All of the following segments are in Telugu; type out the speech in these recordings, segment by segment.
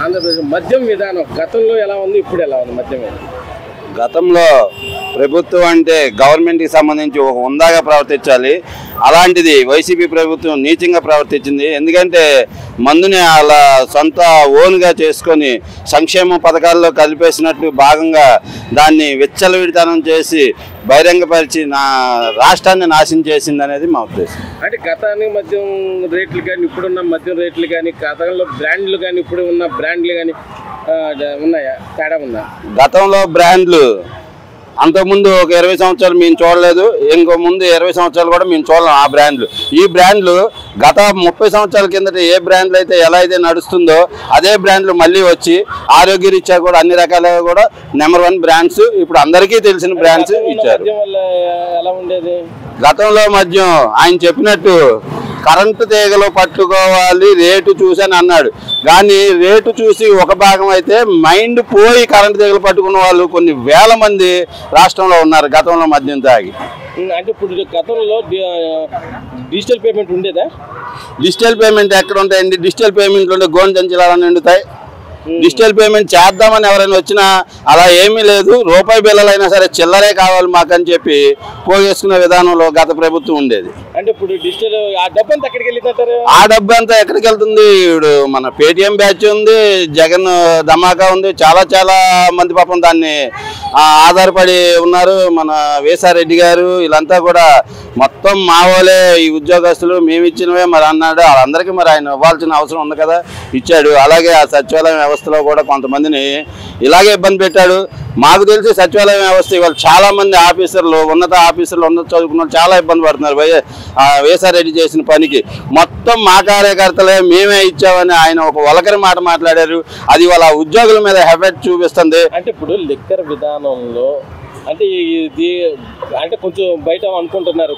ఆంధ్రప్రదేశ్ మద్యం విధానం గతంలో ఎలా ఉంది, ఇప్పుడు ఎలా ఉంది మద్యం విధానం? గతంలో ప్రభుత్వం అంటే గవర్నమెంట్కి సంబంధించి ఒక హుందాగా ప్రవర్తించాలి. అలాంటిది వైసీపీ ప్రభుత్వం నీచంగా ప్రవర్తించింది. ఎందుకంటే మందుని అలా సొంత ఓన్గా చేసుకొని సంక్షేమ పథకాల్లో కలిపేసినట్లు భాగంగా దాన్ని విచ్చలవిడితనం చేసి బహిరంగపరిచి రాష్ట్రాన్ని నాశనం చేసింది అనేది మా ఉద్దేశం. అంటే గతానికి మద్యం రేట్లు కానీ ఇప్పుడున్న మద్యం రేట్లు కానీ గతంలో బ్రాండ్లు కానీ ఇప్పుడు ఉన్న బ్రాండ్లు కానీ ఉన్నాయా, తేడా ఉందా? గతంలో బ్రాండ్లు అంతకుముందు ఒక 20 సంవత్సరాలు మేము చూడలేదు, ఇంకో ముందు 20 సంవత్సరాలు కూడా మేము చూడలేం ఆ బ్రాండ్లు. ఈ బ్రాండ్లు గత 30 సంవత్సరాల కిందట ఏ బ్రాండ్లు అయితే ఎలా అయితే నడుస్తుందో అదే బ్రాండ్లు మళ్ళీ వచ్చి ఆరోగ్య రీత్యా కూడా అన్ని రకాలుగా కూడా నెంబర్ 1 బ్రాండ్స్ ఇప్పుడు అందరికీ తెలిసిన బ్రాండ్స్ ఇచ్చారు. ఎలా ఉండేది గతంలో మద్యం ఆయన చెప్పినట్టు కరెంటు తీగలు పట్టుకోవాలి రేటు చూసి అని అన్నాడు. కానీ రేటు చూసి ఒక భాగం అయితే మైండ్ పోయి కరెంటు తీగలు పట్టుకున్న వాళ్ళు కొన్ని వేల మంది రాష్ట్రంలో ఉన్నారు గతంలో మద్యం తాగి. అంటే ఇప్పుడు గతంలో డిజిటల్ పేమెంట్ ఉండేదా? డిజిటల్ పేమెంట్ ఎక్కడ ఉంటాయండి? డిజిటల్ పేమెంట్లు ఉండే గోన్ సంచులు నిండుతాయి. డిజిటల్ పేమెంట్ చేద్దామని ఎవరైనా వచ్చినా అలా ఏమీ లేదు, రూపాయి బిల్లలైనా సరే చిల్లరే కావాలి మాకని చెప్పి పోగేసుకునే విధానంలో గత ప్రభుత్వం ఉండేది. అంటే ఇప్పుడు డిజిటల్ ఆ డబ్బు అంతా ఎక్కడికి వెళ్ళిందంటారు? ఆ డబ్బు అంతా ఎక్కడికి వెళ్తుంది? ఇప్పుడు మన పేటిఎం బ్యాచ్ ఉంది, జగన్ ధమాకా ఉంది, చాలా చాలా మంది పాపం దాన్ని ఆధారపడి ఉన్నారు. మన వేసారెడ్డి గారు వీళ్ళంతా కూడా మొత్తం మావోలే ఈ ఉద్యోగస్తులు మేము ఇచ్చినవే మరి అన్నాడు. వాళ్ళందరికీ మరి ఆయన ఇవ్వాల్సిన అవసరం ఉంది కదా, ఇచ్చాడు. అలాగే ఆ సచివాలయం వ్యవస్థలో కూడా కొంతమందిని ఇలాగే ఇబ్బంది పెట్టాడు. మాకు తెలిసి సచివాలయం వ్యవస్థ ఇవాళ చాలామంది ఆఫీసర్లు ఉన్నత చదువుకున్న చాలా ఇబ్బంది పడుతున్నారు వేసారెడ్డి చేసిన పనికి. మొత్తం మా కార్యకర్తలే మేమే ఇచ్చామని ఆయన ఒక వలకరి మాట మాట్లాడారు. అది వాళ్ళ ఉద్యోగుల మీద ఎఫెక్ట్ చూపిస్తుంది. అంటే ఇప్పుడు లిక్కర్ విధానంలో అంటే ఇది అంటే కొంచెం బయట అనుకుంటున్నారు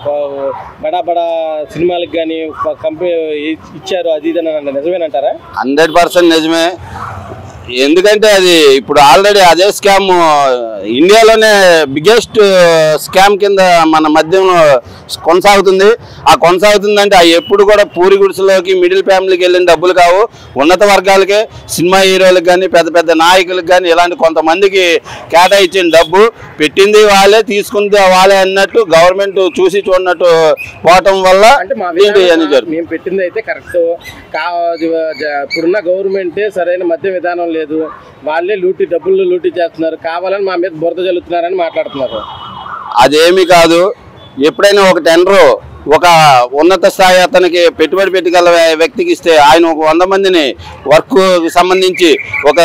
బడా సినిమాలకు కానీ కంపెనీ ఇచ్చారు అది ఇది అని, నిజమేనంటారా? 100% నిజమే. ఎందుకంటే అది ఇప్పుడు ఆల్రెడీ అదే స్కామ్ ఇండియాలోనే బిగ్గెస్ట్ స్కామ్ కింద మన మద్యంలో కొనసాగుతుంది. ఆ కొనసాగుతుందంటే ఆ ఎప్పుడు కూడా పూరి గుడిసెలోకి మిడిల్ ఫ్యామిలీకి వెళ్ళిన డబ్బులు కావు, ఉన్నత వర్గాలకే, సినిమా హీరోలకు కానీ పెద్ద పెద్ద నాయకులకు కానీ ఇలాంటి కొంతమందికి కేటాయించిన డబ్బు పెట్టింది వాళ్ళే, తీసుకుంది వాళ్ళే అన్నట్టు గవర్నమెంట్ చూసి చూడనట్టు పోవటం వల్ల మేము పెట్టింది అయితే కరెక్ట్. ఇప్పుడున్న గవర్నమెంటే సరైన మద్య విధానం లేదు, వాళ్ళే డబ్బులు లూటీ చేస్తున్నారు, కావాలని మా మీద బురద జల్లుతున్నారని మాట్లాడుతున్నారు. అదేమీ కాదు. ఎప్పుడైనా ఒక టెండరు ఒక ఉన్నత స్థాయి అతనికి పెట్టుబడి పెట్టగల వ్యక్తికి ఇస్తే ఆయన ఒక 100 మందిని వర్క్ సంబంధించి ఒక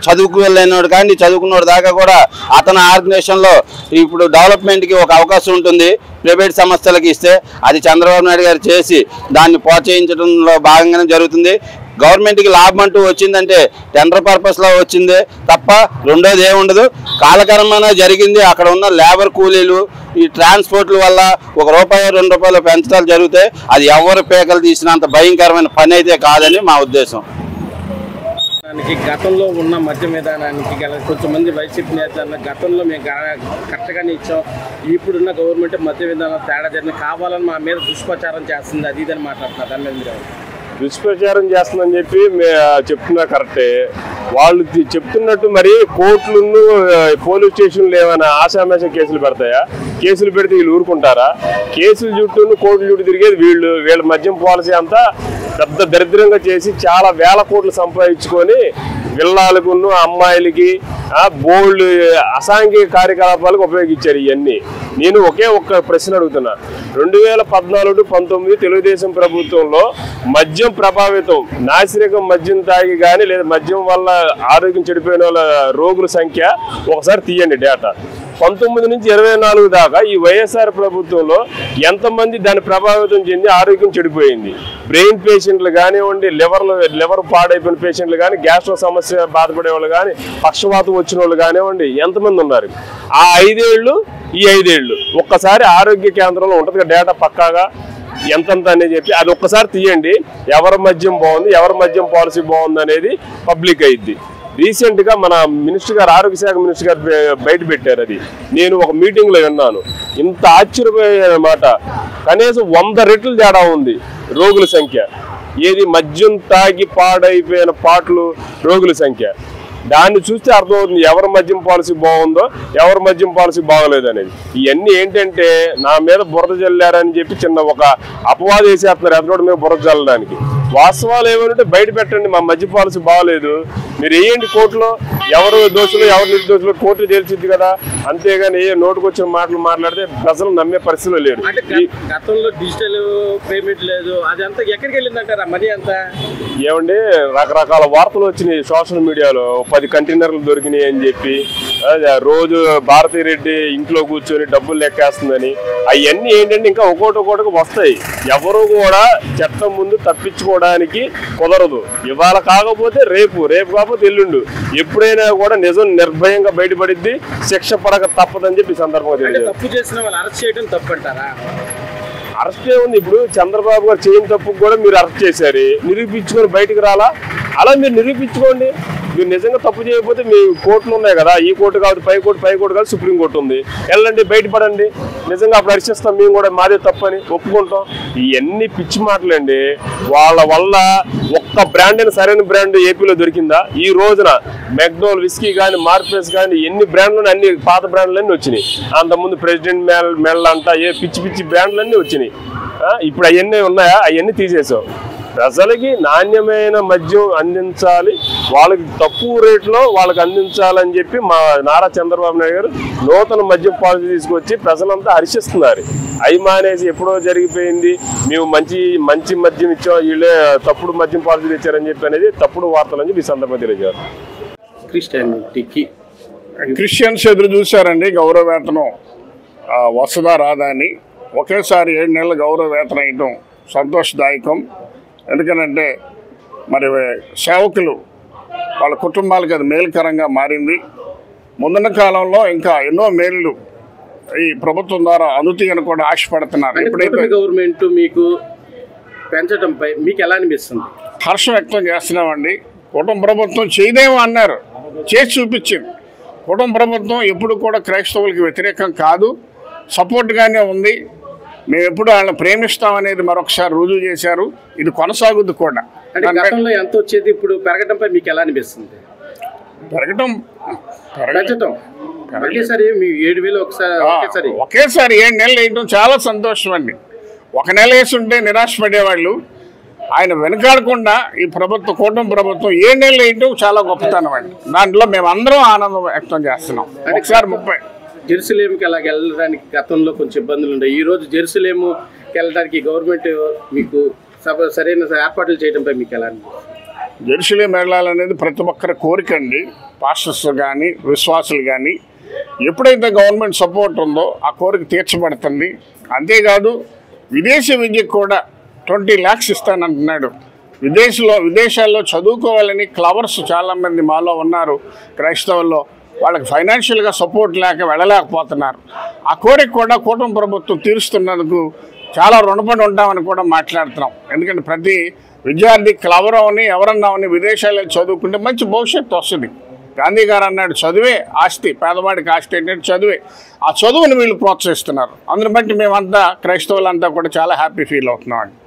చదువుకు వెళ్ళినోడు కానీ చదువుకున్నోడు దాకా కూడా అతని ఆర్గనైజేషన్లో ఇప్పుడు డెవలప్మెంట్కి ఒక అవకాశం ఉంటుంది. ప్రైవేట్ సంస్థలకు ఇస్తే అది చంద్రబాబు నాయుడు గారు చేసి దాన్ని ప్రోత్సహించడంలో భాగంగానే జరుగుతుంది. గవర్నమెంట్కి లాభం అంటూ వచ్చిందంటే టెండర్ పర్పస్లో వచ్చిందే తప్ప రెండోది ఏముండదు. కాలక్రమేణా జరిగింది. అక్కడ ఉన్న లేబర్ కూలీలు ఈ ట్రాన్స్పోర్ట్ల వల్ల ₹1 2 పెంచడాలు జరుగుతాయి. అది ఎవరు పేకలు తీసినంత భయంకరమైన పని అయితే కాదని మా ఉద్దేశం. గతంలో ఉన్న మద్యం విధానానికి కొంతమంది వైసీపీ నేతలు గతంలో మేము కరెక్ట్గానే ఇచ్చాం, ఇప్పుడున్న గవర్నమెంట్ మద్య విధానం తేడా జరిగింది, కావాలని మా మీద దుష్ప్రచారం చేస్తుంది అది ఇదని మాట్లాడుతున్నారు. దాని మీద దుష్ప్రచారం చేస్తుందని చెప్పి చెప్తున్నా కరెక్టే. వాళ్ళు చెప్తున్నట్టు మరి కోర్టులు పోలీస్ స్టేషన్లు ఏమైనా ఆశామేషం కేసులు పెడతాయా? కేసులు పెడితే వీళ్ళు ఊరుకుంటారా? కేసులు చుట్టూ కోర్టుల చుట్టూ తిరిగేది వీళ్ళ మద్యం పాలసీ అంతా పెద్ద దరిద్రంగా చేసి చాలా వేల కోట్లు సంపాదించుకొని విల్లాలకు అమ్మాయిలకి బోల్డ్ అసాంఘిక కార్యకలాపాలకు ఉపయోగించారు ఇవన్నీ. నేను ఒక్క ప్రశ్న అడుగుతున్నా. 2014-19 తెలుగుదేశం ప్రభుత్వంలో మద్యం ప్రభావితం నాసిరకం మద్యం తాగి కానీ లేదా మద్యం వల్ల ఆరోగ్యం చెడిపోయిన వాళ్ళ రోగుల సంఖ్య ఒకసారి తీయండి డేటా. 19 నుంచి 24 దాకా ఈ వైఎస్ఆర్ ప్రభుత్వంలో ఎంతమంది దాన్ని ప్రభావితం చెంది ఆరోగ్యం చెడిపోయింది? బ్రెయిన్ పేషెంట్లు కానివ్వండి, లివర్ పాడైపోయిన పేషెంట్లు కానీ, గ్యాస్ట్రో సమస్య బాధపడే వాళ్ళు కానీ, పక్షవాతం వచ్చిన వాళ్ళు కానివ్వండి, ఎంతమంది ఉన్నారు? ఆ 5 ఏళ్ళు ఈ 5 ఏళ్ళు ఒక్కసారి ఆరోగ్య కేంద్రంలో ఉంటుంది డేటా పక్కాగా ఎంతంత అని చెప్పి అది ఒక్కసారి తీయండి. ఎవరి మద్యం బాగుంది, ఎవరి మద్యం పాలసీ బాగుంది అనేది పబ్లిక్ అయింది. రీసెంట్గా మన మినిస్టర్ గారు, ఆరోగ్య శాఖ మినిస్టర్ గారు బయట పెట్టారు. అది నేను ఒక మీటింగ్లో విన్నాను. ఇంత ఆశ్చర్యపోయే మాట. కనీసం 100 రెట్లు తేడా ఉంది రోగుల సంఖ్య. ఏది మద్యం తాగి పాడైపోయిన రోగుల సంఖ్య. దాన్ని చూస్తే అర్థమవుతుంది ఎవరి మద్యం పాలసీ బాగుందో ఎవరి మద్యం పాలసీ బాగోలేదు అనేది. ఇవన్నీ ఏంటంటే నా మీద బురద జల్లారని చెప్పి చిన్న ఒక అపవాదం వేసేస్తున్నారు ఎదరోడి మీద బురద జల్లడానికి. వాస్తవాలు ఏమంటే బయట పెట్టండి, మా మద్య పాలసీ బాగోలేదు మీరు వేయండి కోర్టులో, ఎవరు దోషులు ఎవరు నిర్దోషులు కోర్టు తేల్చిద్ది కదా. అంతేగాని నోటుకొచ్చిన మాటలు మాట్లాడితే ప్రజలు నమ్మే పరిస్థితిలో లేరు. గతంలో డిజిటల్ పేమెంట్ లేదు, అది అంతా ఎక్కడికి వెళ్ళిందంటారా మనీ అంతా? ఏమండి రకరకాల వార్తలు వచ్చినాయి సోషల్ మీడియాలో, 10 కంటైనర్లు దొరికినాయి అని చెప్పి, రోజు భారతీ రెడ్డి ఇంట్లో కూర్చొని డబ్బులు లెక్కేస్తుందని. అవన్నీ ఏంటంటే ఇంకా ఒక్కొక్కటికి వస్తాయి. ఎవరు కూడా చట్టం ముందు తప్పించుకోవడానికి కుదరదు. ఇవాళ కాకపోతే రేపు, రేపు కాకపోతే ఎల్లుండు, ఎప్పుడైనా కూడా నిజం నిర్భయంగా బయటపడిద్ది, శిక్ష పడక తప్పదని చెప్పి సందర్భంగా తెలియదు. తప్పు చేసిన వాళ్ళు అరెస్ట్ చేయడం తప్పంటారా? అరెస్ట్ ఏముంది, ఇప్పుడు చంద్రబాబు గారు చేయని తప్పుకు కూడా మీరు అరెస్ట్ చేశారు, నిరూపించుకొని బయటకు రాలా? అలా మీరు నిరూపించుకోండి. మీరు నిజంగా తప్పు చేయకపోతే మీ కోర్టులు ఉన్నాయి కదా, ఈ కోర్టు కాదు పై కోర్టు కాదు సుప్రీంకోర్టు ఉంది, వెళ్ళండి బయటపడండి. నిజంగా అప్పుడు హర్షిస్తాం, మేము కూడా మాదే తప్పని ఒప్పుకుంటాం. ఇవన్నీ పిచ్చి మాటలండి. వాళ్ళ వల్ల ఒక్క బ్రాండ్ అయినా సరైన బ్రాండ్ ఏపీలో దొరికిందా? ఈ రోజున మెక్డోల్ విస్కీ కానీ మార్పెస్ కానీ ఎన్ని బ్రాండ్లు అన్ని పాత బ్రాండ్లన్నీ వచ్చినాయి. అంతకుముందు ప్రెసిడెంట్ మెల్ అంట ఏ పిచ్చి పిచ్చి బ్రాండ్లన్నీ వచ్చినాయి. ఇప్పుడు అవన్నీ ఉన్నాయా? అవన్నీ తీసేసాం. ప్రజలకి నాణ్యమైన మద్యం అందించాలి, వాళ్ళకి తక్కువ రేట్లో వాళ్ళకి అందించాలని చెప్పి మా నారా చంద్రబాబు నాయుడు గారు నూతన మద్యం పాలసీ తీసుకొచ్చి ప్రజలంతా హర్షిస్తున్నారు. అవి మానేసి ఎప్పుడో జరిగిపోయింది, మేము మంచి మద్యం ఇచ్చాం, వీళ్ళే తప్పుడు మద్యం పాలసీ ఇచ్చారని చెప్పి అనేది తప్పుడు వార్తలు అని చెప్పి ఈ సందర్భంగా తెలియజేయారు. క్రిస్టియన్స్ ఎదురు చూశారండి గౌరవ వేతనం వస్తుందా రాదా అని. ఒకేసారి 7 నెలల గౌరవ వేతనం ఇవ్వడం సంతోషదాయకం. ఎందుకనంటే మరి సేవకులు వాళ్ళ కుటుంబాలకు అది మేలుకరంగా మారింది. ముందున్న కాలంలో ఇంకా ఎన్నో మేలు ఈ ప్రభుత్వం ద్వారా అందుతాయని కూడా ఆశపడుతున్నారు. ఎప్పుడైతే గవర్నమెంట్ మీకు పెంచడంపై మీకు ఎలా అనిపిస్తుంది? హర్షం వ్యక్తం చేస్తున్నామండి. కుటుంబ ప్రభుత్వం చేయదేమో అన్నారు, చేసి చూపించింది. కుటుంబ ప్రభుత్వం ఎప్పుడు కూడా క్రైస్తవులకి వ్యతిరేకం కాదు, సపోర్ట్గానే ఉంది. మేము ఎప్పుడు వాళ్ళని ప్రేమిస్తామనేది మరొకసారి రుజువు చేశారు. ఇది కొనసాగుద్ది కూడా. గతంలో ఎంత వచ్చేది, ఇప్పుడు పెరగడంపై మీకు ఎలా అనిపిస్తుంది? పెరగటం ఒకేసారి 7 నెలలు వేయడం చాలా సంతోషం అండి. 1 నెల వేసుంటే నిరాశపడేవాళ్ళు. ఆయన వెనకాడకుండా ఈ ప్రభుత్వం కూటమి ప్రభుత్వం 7 నెలలు వేయడం చాలా గొప్పతనం అండి. దాంట్లో మేము అందరం ఆనందం వ్యక్తం చేస్తున్నాం. ఒకసారి 30 జెరూసలేంకి అలా వెళ్ళడానికి గతంలో కొంచెం ఇబ్బందులు ఉన్నాయి. ఈ రోజు జెరూసలేంకి వెళ్ళడానికి గవర్నమెంట్ మీకు సరైన ఏర్పాట్లు చేయడంపై మీకు ఎలా అనిపిస్తుంది? జెరూసలేం వెళ్ళాలనేది ప్రతి ఒక్కరి కోరిక అండి. పాస్టర్స్ కానీ విశ్వాసులు కానీ ఎప్పుడైతే గవర్నమెంట్ సపోర్ట్ ఉందో ఆ కోరిక తీర్చబడుతుంది. అంతేకాదు విదేశీ విద్యకు కూడా 20 lakhs ఇస్తానంటున్నాడు. విదేశాల్లో చదువుకోవాలని క్లవర్స్ చాలామంది మాలో ఉన్నారు క్రైస్తవుల్లో. వాళ్ళకి ఫైనాన్షియల్గా సపోర్ట్ లేక వెళ్ళలేకపోతున్నారు. ఆ కోరిక కూడా కూటమి ప్రభుత్వం తీరుస్తున్నందుకు చాలా రుణపడి ఉంటామని కూడా మాట్లాడుతున్నాం. ఎందుకంటే ప్రతి విద్యార్థి క్లవర్ అవని ఎవరన్నా అవని విదేశాల్లో చదువుకుంటే మంచి భవిష్యత్తు వస్తుంది. గాంధీ గారు అన్నాడు చదువే ఆస్తి, పేదవాడికి ఆస్తి ఏంటంటే చదువే. ఆ చదువుని వీళ్ళు ప్రోత్సహిస్తున్నారు. అందుని బట్టి మేమంతా క్రైస్తవులంతా కూడా చాలా హ్యాపీ ఫీల్ అవుతున్నాం అండి.